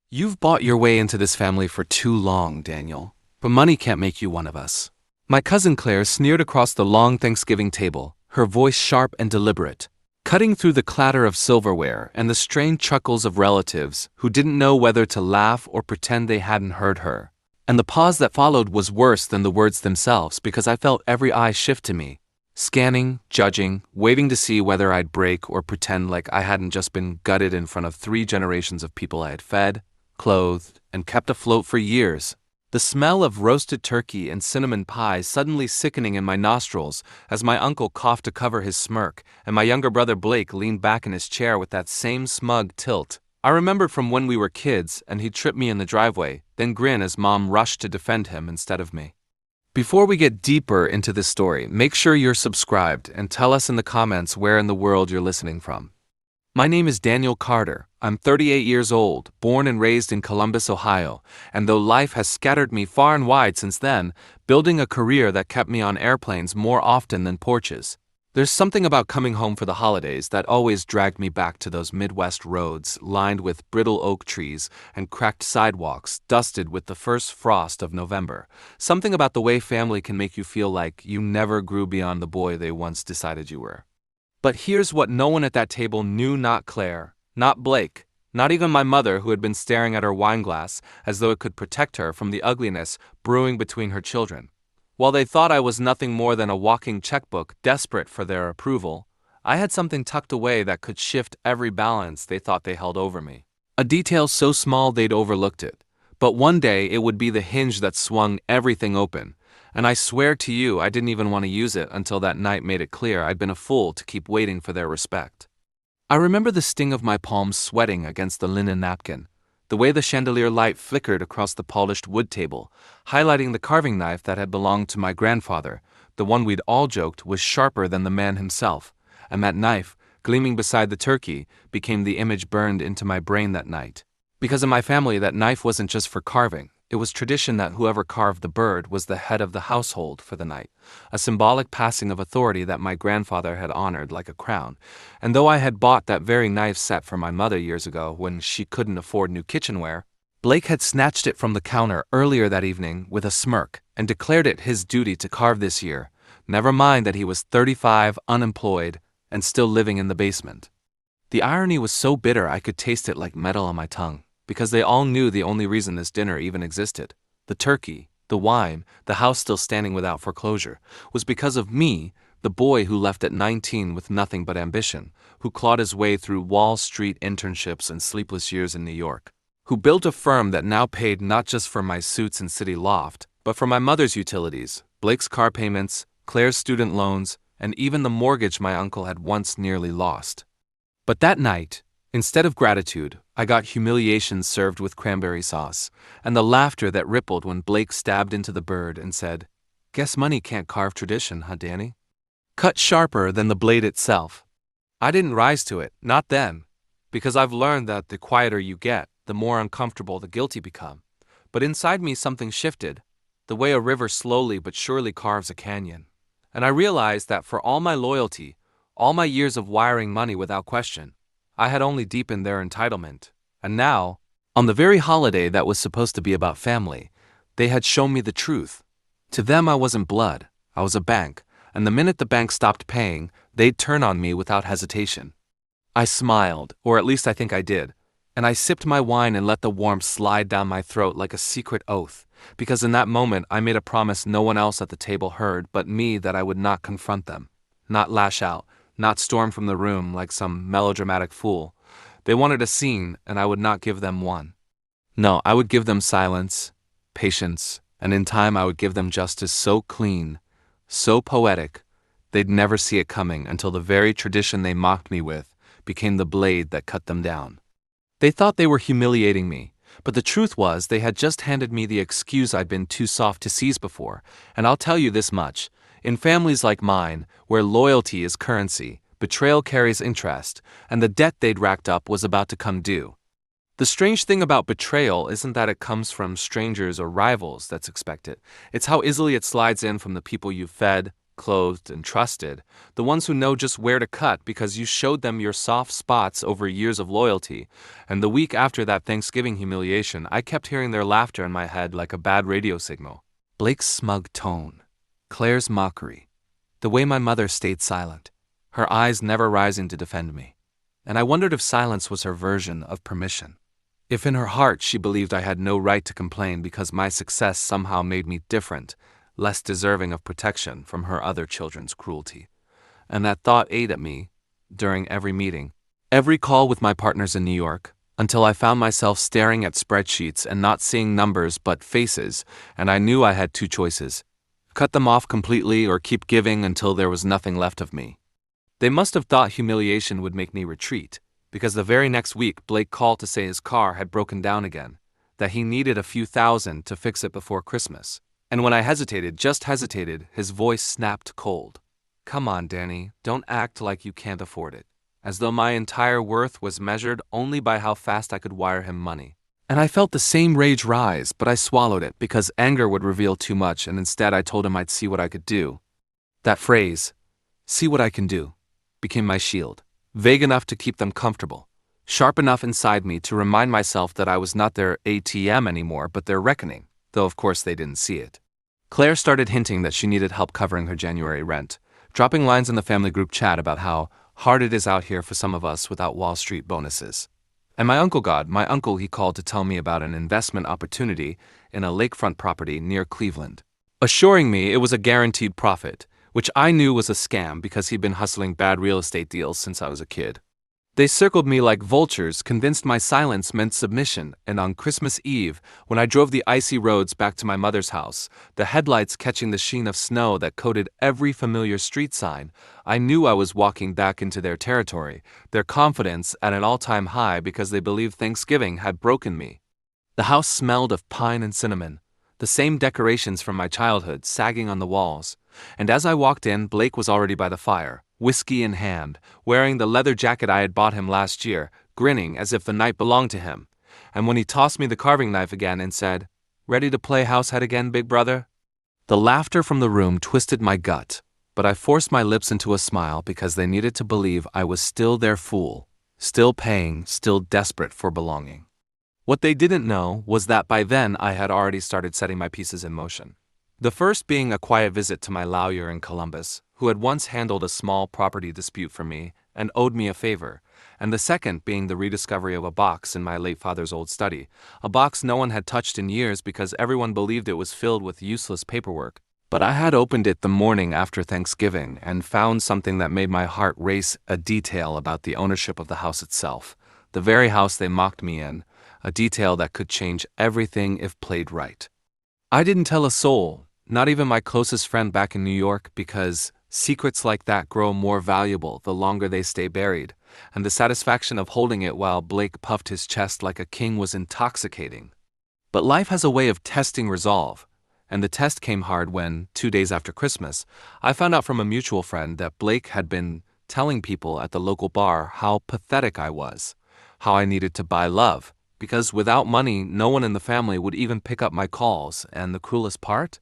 You've bought your way into this family for too long, Daniel. But money can't make you one of us. My cousin Claire sneered across the long Thanksgiving table, her voice sharp and deliberate, cutting through the clatter of silverware and the strained chuckles of relatives who didn't know whether to laugh or pretend they hadn't heard her. And the pause that followed was worse than the words themselves because I felt every eye shift to me, scanning, judging, waiting to see whether I'd break or pretend like I hadn't just been gutted in front of 3 generations of people I had fed, clothed, and kept afloat for years. The smell of roasted turkey and cinnamon pie suddenly sickening in my nostrils as my uncle coughed to cover his smirk and my younger brother Blake leaned back in his chair with that same smug tilt I remembered from when we were kids and he'd trip me in the driveway, then grin as Mom rushed to defend him instead of me. Before we get deeper into this story, make sure you're subscribed and tell us in the comments where in the world you're listening from. My name is Daniel Carter. I'm 38 years old, born and raised in Columbus, Ohio, and though life has scattered me far and wide since then, building a career that kept me on airplanes more often than porches. There's something about coming home for the holidays that always dragged me back to those Midwest roads lined with brittle oak trees and cracked sidewalks dusted with the first frost of November. Something about the way family can make you feel like you never grew beyond the boy they once decided you were. But here's what no one at that table knew, not Claire, not Blake, not even my mother who had been staring at her wine glass as though it could protect her from the ugliness brewing between her children. While they thought I was nothing more than a walking checkbook desperate for their approval, I had something tucked away that could shift every balance they thought they held over me. A detail so small they'd overlooked it, but one day it would be the hinge that swung everything open. And I swear to you, I didn't even want to use it until that night made it clear I'd been a fool to keep waiting for their respect. I remember the sting of my palms sweating against the linen napkin, the way the chandelier light flickered across the polished wood table, highlighting the carving knife that had belonged to my grandfather, the one we'd all joked was sharper than the man himself, and that knife, gleaming beside the turkey, became the image burned into my brain that night. Because in my family, that knife wasn't just for carving. It was tradition that whoever carved the bird was the head of the household for the night, a symbolic passing of authority that my grandfather had honored like a crown. And though I had bought that very knife set for my mother years ago when she couldn't afford new kitchenware, Blake had snatched it from the counter earlier that evening with a smirk and declared it his duty to carve this year, never mind that he was 35, unemployed, and still living in the basement. The irony was so bitter I could taste it like metal on my tongue. Because they all knew the only reason this dinner even existed, the turkey, the wine, the house still standing without foreclosure, was because of me, the boy who left at 19 with nothing but ambition, who clawed his way through Wall Street internships and sleepless years in New York, who built a firm that now paid not just for my suits and city loft, but for my mother's utilities, Blake's car payments, Claire's student loans, and even the mortgage my uncle had once nearly lost. But that night, instead of gratitude, I got humiliation served with cranberry sauce, and the laughter that rippled when Blake stabbed into the bird and said, "Guess money can't carve tradition, huh, Danny?" Cut sharper than the blade itself. I didn't rise to it, not then, because I've learned that the quieter you get, the more uncomfortable the guilty become. But inside me something shifted, the way a river slowly but surely carves a canyon. And I realized that for all my loyalty, all my years of wiring money without question, I had only deepened their entitlement, and now, on the very holiday that was supposed to be about family, they had shown me the truth. To them I wasn't blood, I was a bank, and the minute the bank stopped paying, they'd turn on me without hesitation. I smiled, or at least I think I did, and I sipped my wine and let the warmth slide down my throat like a secret oath, because in that moment I made a promise no one else at the table heard but me that I would not confront them, not lash out, not storm from the room like some melodramatic fool. They wanted a scene, and I would not give them one. No, I would give them silence, patience, and in time I would give them justice so clean, so poetic, they'd never see it coming until the very tradition they mocked me with became the blade that cut them down. They thought they were humiliating me, but the truth was they had just handed me the excuse I'd been too soft to seize before, and I'll tell you this much. In families like mine, where loyalty is currency, betrayal carries interest, and the debt they'd racked up was about to come due. The strange thing about betrayal isn't that it comes from strangers or rivals that's expected. It's how easily it slides in from the people you've fed, clothed, and trusted, the ones who know just where to cut because you showed them your soft spots over years of loyalty. And the week after that Thanksgiving humiliation, I kept hearing their laughter in my head like a bad radio signal. Blake's smug tone, Claire's mockery, the way my mother stayed silent, her eyes never rising to defend me. And I wondered if silence was her version of permission. If in her heart she believed I had no right to complain because my success somehow made me different, less deserving of protection from her other children's cruelty. And that thought ate at me during every meeting, every call with my partners in New York, until I found myself staring at spreadsheets and not seeing numbers but faces, and I knew I had two choices: cut them off completely or keep giving until there was nothing left of me. They must have thought humiliation would make me retreat, because the very next week Blake called to say his car had broken down again, that he needed a few thousand to fix it before Christmas. And when I hesitated, just hesitated, his voice snapped cold. Come on, Danny, don't act like you can't afford it. As though my entire worth was measured only by how fast I could wire him money. And I felt the same rage rise, but I swallowed it because anger would reveal too much, and instead I told him I'd see what I could do. That phrase, see what I can do, became my shield, vague enough to keep them comfortable, sharp enough inside me to remind myself that I was not their ATM anymore, but their reckoning, though of course they didn't see it. Claire started hinting that she needed help covering her January rent, dropping lines in the family group chat about how hard it is out here for some of us without Wall Street bonuses. And my uncle he called to tell me about an investment opportunity in a lakefront property near Cleveland, assuring me it was a guaranteed profit, which I knew was a scam because he'd been hustling bad real estate deals since I was a kid. They circled me like vultures, convinced my silence meant submission, and on Christmas Eve, when I drove the icy roads back to my mother's house, the headlights catching the sheen of snow that coated every familiar street sign, I knew I was walking back into their territory, their confidence at an all-time high because they believed Thanksgiving had broken me. The house smelled of pine and cinnamon, the same decorations from my childhood sagging on the walls, and as I walked in, Blake was already by the fire, whiskey in hand, wearing the leather jacket I had bought him last year, grinning as if the night belonged to him. And when he tossed me the carving knife again and said, "Ready to play househead again, big brother?" The laughter from the room twisted my gut, but I forced my lips into a smile because they needed to believe I was still their fool, still paying, still desperate for belonging. What they didn't know was that by then I had already started setting my pieces in motion. The first being a quiet visit to my lawyer in Columbus, who had once handled a small property dispute for me and owed me a favor, and the second being the rediscovery of a box in my late father's old study, a box no one had touched in years because everyone believed it was filled with useless paperwork. But I had opened it the morning after Thanksgiving and found something that made my heart race, a detail about the ownership of the house itself, the very house they mocked me in, a detail that could change everything if played right. I didn't tell a soul, not even my closest friend back in New York, because secrets like that grow more valuable the longer they stay buried, and the satisfaction of holding it while Blake puffed his chest like a king was intoxicating. But life has a way of testing resolve, and the test came hard when, 2 days after Christmas, I found out from a mutual friend that Blake had been telling people at the local bar how pathetic I was, how I needed to buy love, because without money, no one in the family would even pick up my calls, and the cruelest part?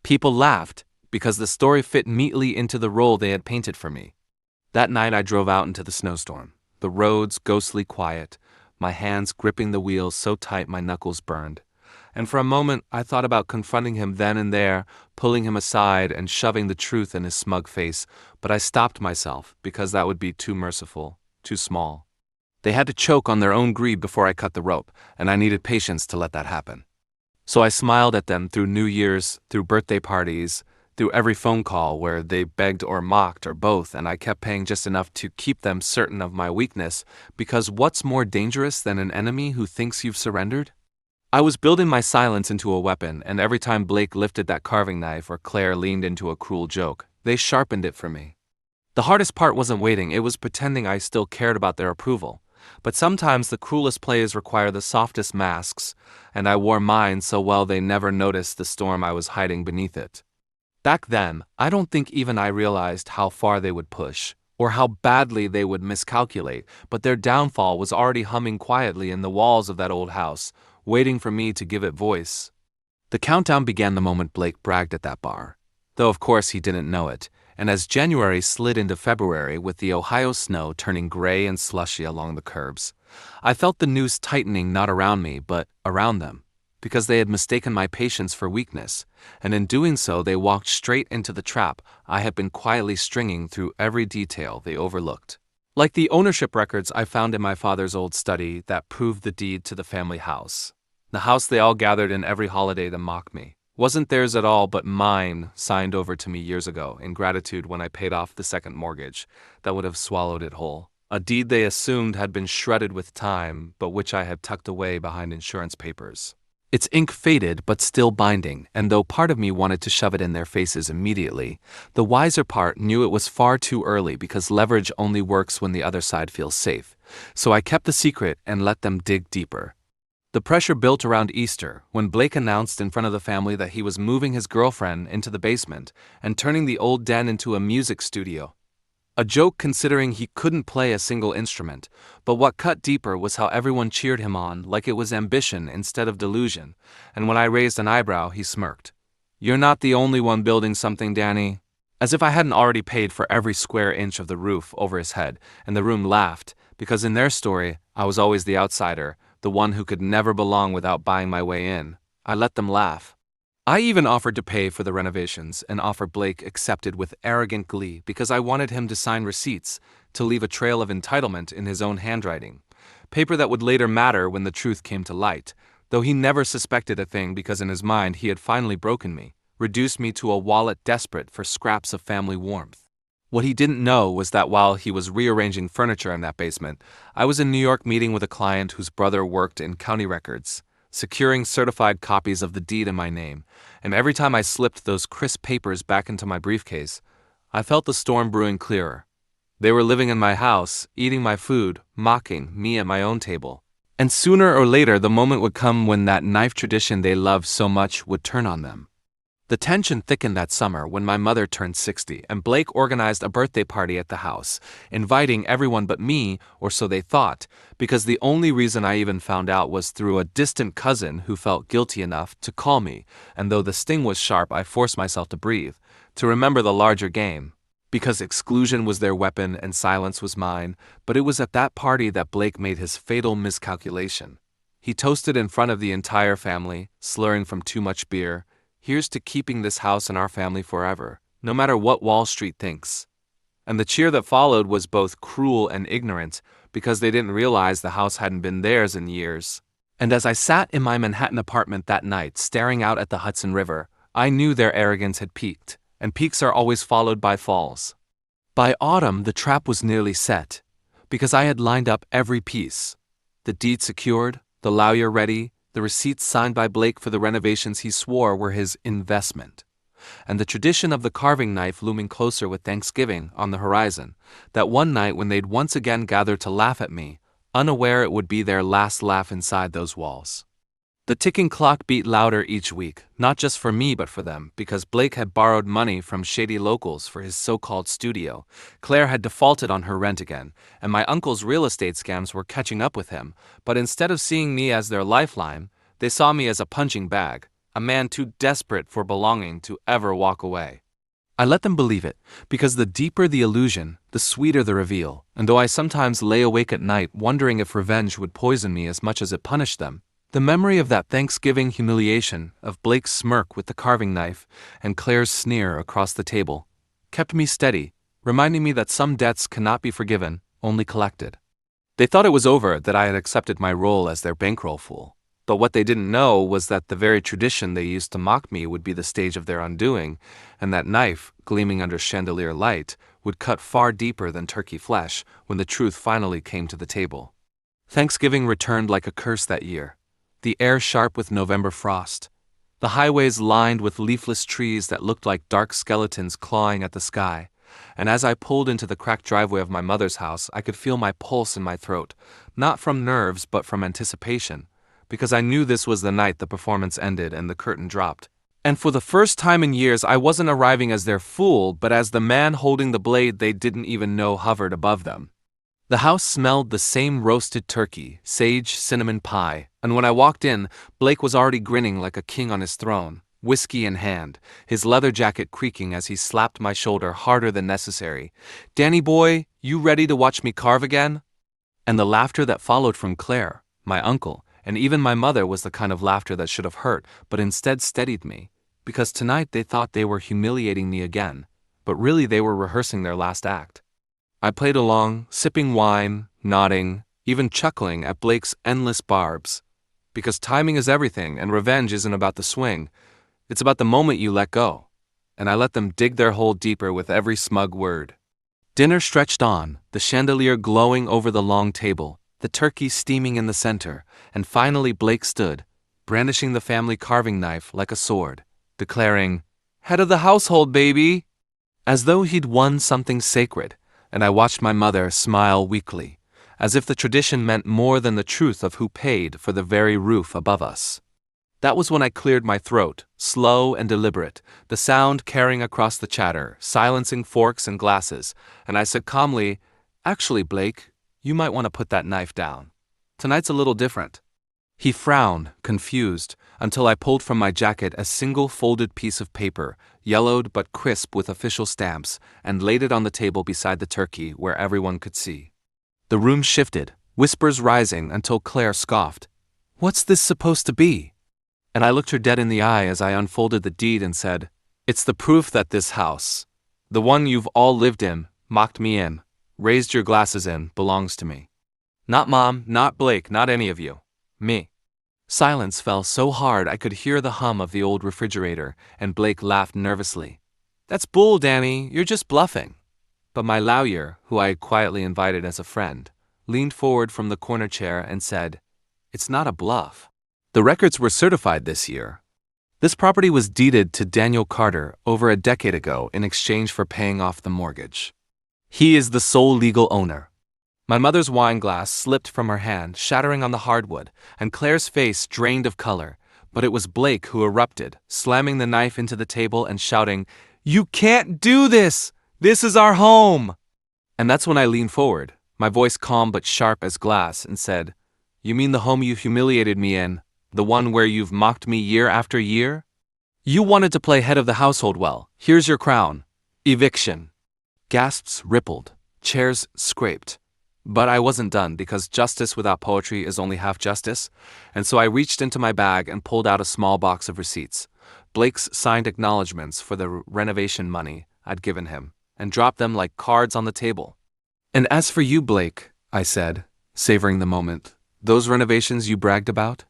People laughed, because the story fit neatly into the role they had painted for me. That night I drove out into the snowstorm, the roads ghostly quiet, my hands gripping the wheels so tight my knuckles burned. And for a moment I thought about confronting him then and there, pulling him aside and shoving the truth in his smug face, but I stopped myself because that would be too merciful, too small. They had to choke on their own greed before I cut the rope, and I needed patience to let that happen. So I smiled at them through New Year's, through birthday parties, through every phone call where they begged or mocked or both, and I kept paying just enough to keep them certain of my weakness, because what's more dangerous than an enemy who thinks you've surrendered? I was building my silence into a weapon, and every time Blake lifted that carving knife or Claire leaned into a cruel joke, they sharpened it for me. The hardest part wasn't waiting, it was pretending I still cared about their approval. But sometimes the cruelest plays require the softest masks, and I wore mine so well they never noticed the storm I was hiding beneath it. Back then, I don't think even I realized how far they would push, or how badly they would miscalculate, but their downfall was already humming quietly in the walls of that old house, waiting for me to give it voice. The countdown began the moment Blake bragged at that bar. though of course he didn't know it, and as January slid into February with the Ohio snow turning gray and slushy along the curbs, I felt the noose tightening not around me but around them, because they had mistaken my patience for weakness, and in doing so they walked straight into the trap I had been quietly stringing through every detail they overlooked. Like the ownership records I found in my father's old study that proved the deed to the family house. The house they all gathered in every holiday to mock me. Wasn't theirs at all, but mine, signed over to me years ago in gratitude when I paid off the second mortgage that would have swallowed it whole. A deed they assumed had been shredded with time, but which I had tucked away behind insurance papers. Its ink faded, but still binding, and though part of me wanted to shove it in their faces immediately, the wiser part knew it was far too early because leverage only works when the other side feels safe. So I kept the secret and let them dig deeper. The pressure built around Easter when Blake announced in front of the family that he was moving his girlfriend into the basement and turning the old den into a music studio. A joke considering he couldn't play a single instrument, but what cut deeper was how everyone cheered him on like it was ambition instead of delusion, and when I raised an eyebrow, he smirked. "You're not the only one building something, Danny." As if I hadn't already paid for every square inch of the roof over his head, and the room laughed, because in their story, I was always the outsider, the one who could never belong without buying my way in. I let them laugh. I even offered to pay for the renovations, an offer Blake accepted with arrogant glee because I wanted him to sign receipts, to leave a trail of entitlement in his own handwriting. Paper that would later matter when the truth came to light, though he never suspected a thing because in his mind he had finally broken me, reduced me to a wallet desperate for scraps of family warmth. What he didn't know was that while he was rearranging furniture in that basement, I was in New York meeting with a client whose brother worked in county records, securing certified copies of the deed in my name, and every time I slipped those crisp papers back into my briefcase, I felt the storm brewing clearer. They were living in my house, eating my food, mocking me at my own table. And sooner or later the moment would come when that knife tradition they loved so much would turn on them. The tension thickened that summer when my mother turned 60 and Blake organized a birthday party at the house, inviting everyone but me, or so they thought, because the only reason I even found out was through a distant cousin who felt guilty enough to call me, and though the sting was sharp I forced myself to breathe, to remember the larger game. Because exclusion was their weapon and silence was mine, but it was at that party that Blake made his fatal miscalculation. He toasted in front of the entire family, slurring from too much beer, "Here's to keeping this house in our family forever, no matter what Wall Street thinks." And the cheer that followed was both cruel and ignorant, because they didn't realize the house hadn't been theirs in years. And as I sat in my Manhattan apartment that night, staring out at the Hudson River, I knew their arrogance had peaked, and peaks are always followed by falls. By autumn, the trap was nearly set, because I had lined up every piece. The deed secured, the lawyer ready, the receipts signed by Blake for the renovations he swore were his investment, and the tradition of the carving knife looming closer with Thanksgiving on the horizon, that one night when they'd once again gather to laugh at me, unaware it would be their last laugh inside those walls. The ticking clock beat louder each week, not just for me but for them, because Blake had borrowed money from shady locals for his so-called studio, Claire had defaulted on her rent again, and my uncle's real estate scams were catching up with him, but instead of seeing me as their lifeline, they saw me as a punching bag, a man too desperate for belonging to ever walk away. I let them believe it, because the deeper the illusion, the sweeter the reveal, and though I sometimes lay awake at night wondering if revenge would poison me as much as it punished them, the memory of that Thanksgiving humiliation, of Blake's smirk with the carving knife, and Claire's sneer across the table, kept me steady, reminding me that some debts cannot be forgiven, only collected. They thought it was over, that I had accepted my role as their bankroll fool. But what they didn't know was that the very tradition they used to mock me would be the stage of their undoing, and that knife, gleaming under chandelier light, would cut far deeper than turkey flesh when the truth finally came to the table. Thanksgiving returned like a curse that year. The air sharp with November frost, the highways lined with leafless trees that looked like dark skeletons clawing at the sky, and as I pulled into the cracked driveway of my mother's house, I could feel my pulse in my throat, not from nerves but from anticipation, because I knew this was the night the performance ended and the curtain dropped. And for the first time in years, I wasn't arriving as their fool, but as the man holding the blade they didn't even know hovered above them. The house smelled the same roasted turkey, sage, cinnamon pie, and when I walked in, Blake was already grinning like a king on his throne, whiskey in hand, his leather jacket creaking as he slapped my shoulder harder than necessary. "Danny boy, you ready to watch me carve again?" And the laughter that followed from Claire, my uncle, and even my mother was the kind of laughter that should have hurt, but instead steadied me, because tonight they thought they were humiliating me again, but really they were rehearsing their last act. I played along, sipping wine, nodding, even chuckling at Blake's endless barbs. Because timing is everything, and revenge isn't about the swing, it's about the moment you let go. And I let them dig their hole deeper with every smug word. Dinner stretched on, the chandelier glowing over the long table, the turkey steaming in the center, and finally Blake stood, brandishing the family carving knife like a sword, declaring, "Head of the household, baby!" As though he'd won something sacred, and I watched my mother smile weakly, as if the tradition meant more than the truth of who paid for the very roof above us. That was when I cleared my throat, slow and deliberate, the sound carrying across the chatter, silencing forks and glasses, and I said calmly, "Actually, Blake, you might want to put that knife down. Tonight's a little different." He frowned, confused, until I pulled from my jacket a single folded piece of paper, yellowed but crisp with official stamps, and laid it on the table beside the turkey where everyone could see. The room shifted, whispers rising until Claire scoffed, "What's this supposed to be?" And I looked her dead in the eye as I unfolded the deed and said, "It's the proof that this house, the one you've all lived in, mocked me in, raised your glasses in, belongs to me. Not Mom, not Blake, not any of you. Me." Silence fell so hard I could hear the hum of the old refrigerator, and Blake laughed nervously. "That's bull, Danny, you're just bluffing." But my lawyer, who I had quietly invited as a friend, leaned forward from the corner chair and said, "It's not a bluff. The records were certified this year. This property was deeded to Daniel Carter over a decade ago in exchange for paying off the mortgage. He is the sole legal owner." My mother's wine glass slipped from her hand, shattering on the hardwood, and Claire's face drained of color, but it was Blake who erupted, slamming the knife into the table and shouting, "You can't do this! This is our home!" And that's when I leaned forward, my voice calm but sharp as glass, and said, "You mean the home you humiliated me in? The one where you've mocked me year after year? You wanted to play head of the household well. Here's your crown. Eviction." Gasps rippled. Chairs scraped. But I wasn't done, because justice without poetry is only half justice, and so I reached into my bag and pulled out a small box of receipts, Blake's signed acknowledgments for the renovation money I'd given him, and dropped them like cards on the table. "And as for you, Blake," I said, savoring the moment, "those renovations you bragged about?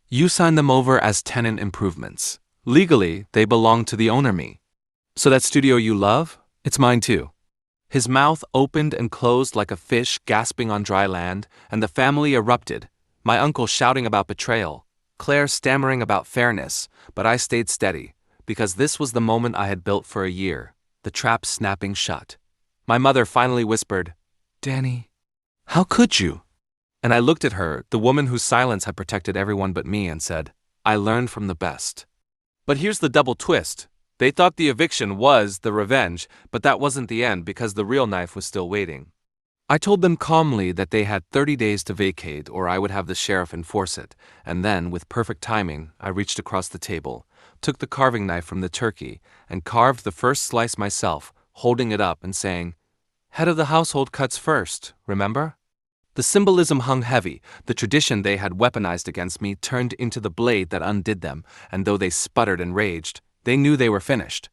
You signed them over as tenant improvements. Legally, they belong to the owner me. So that studio you love, it's mine too." His mouth opened and closed like a fish gasping on dry land, and the family erupted, my uncle shouting about betrayal, Claire stammering about fairness, but I stayed steady, because this was the moment I had built for a year, the trap snapping shut. My mother finally whispered, "Danny, how could you?" And I looked at her, the woman whose silence had protected everyone but me, and said, "I learned from the best." But here's the double twist. They thought the eviction was the revenge, but that wasn't the end, because the real knife was still waiting. I told them calmly that they had 30 days to vacate or I would have the sheriff enforce it, and then, with perfect timing, I reached across the table, took the carving knife from the turkey, and carved the first slice myself, holding it up and saying, "Head of the household cuts first, remember?" The symbolism hung heavy. The tradition they had weaponized against me turned into the blade that undid them, and though they sputtered and raged, they knew they were finished.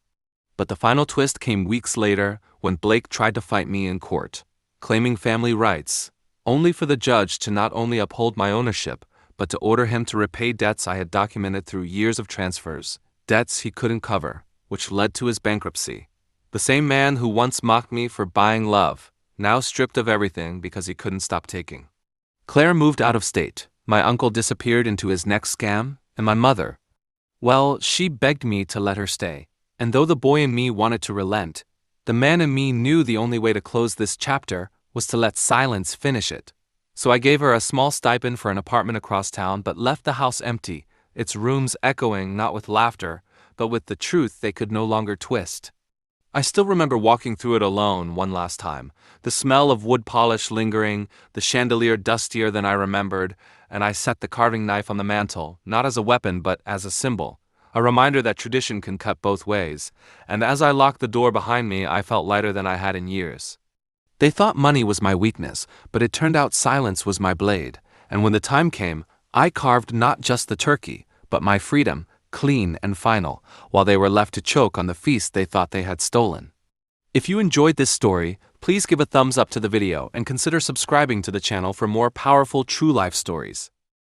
But the final twist came weeks later, when Blake tried to fight me in court, claiming family rights, only for the judge to not only uphold my ownership, but to order him to repay debts I had documented through years of transfers, debts he couldn't cover, which led to his bankruptcy. The same man who once mocked me for buying love, now stripped of everything because he couldn't stop taking. Claire moved out of state, my uncle disappeared into his next scam, and my mother, well, she begged me to let her stay, and though the boy in me wanted to relent, the man in me knew the only way to close this chapter was to let silence finish it. So I gave her a small stipend for an apartment across town, but left the house empty, its rooms echoing not with laughter, but with the truth they could no longer twist. I still remember walking through it alone one last time, the smell of wood polish lingering, the chandelier dustier than I remembered, and I set the carving knife on the mantel, not as a weapon but as a symbol, a reminder that tradition can cut both ways, and as I locked the door behind me, I felt lighter than I had in years. They thought money was my weakness, but it turned out silence was my blade, and when the time came, I carved not just the turkey, but my freedom, clean and final, while they were left to choke on the feast they thought they had stolen. If you enjoyed this story, please give a thumbs up to the video and consider subscribing to the channel for more powerful true life stories.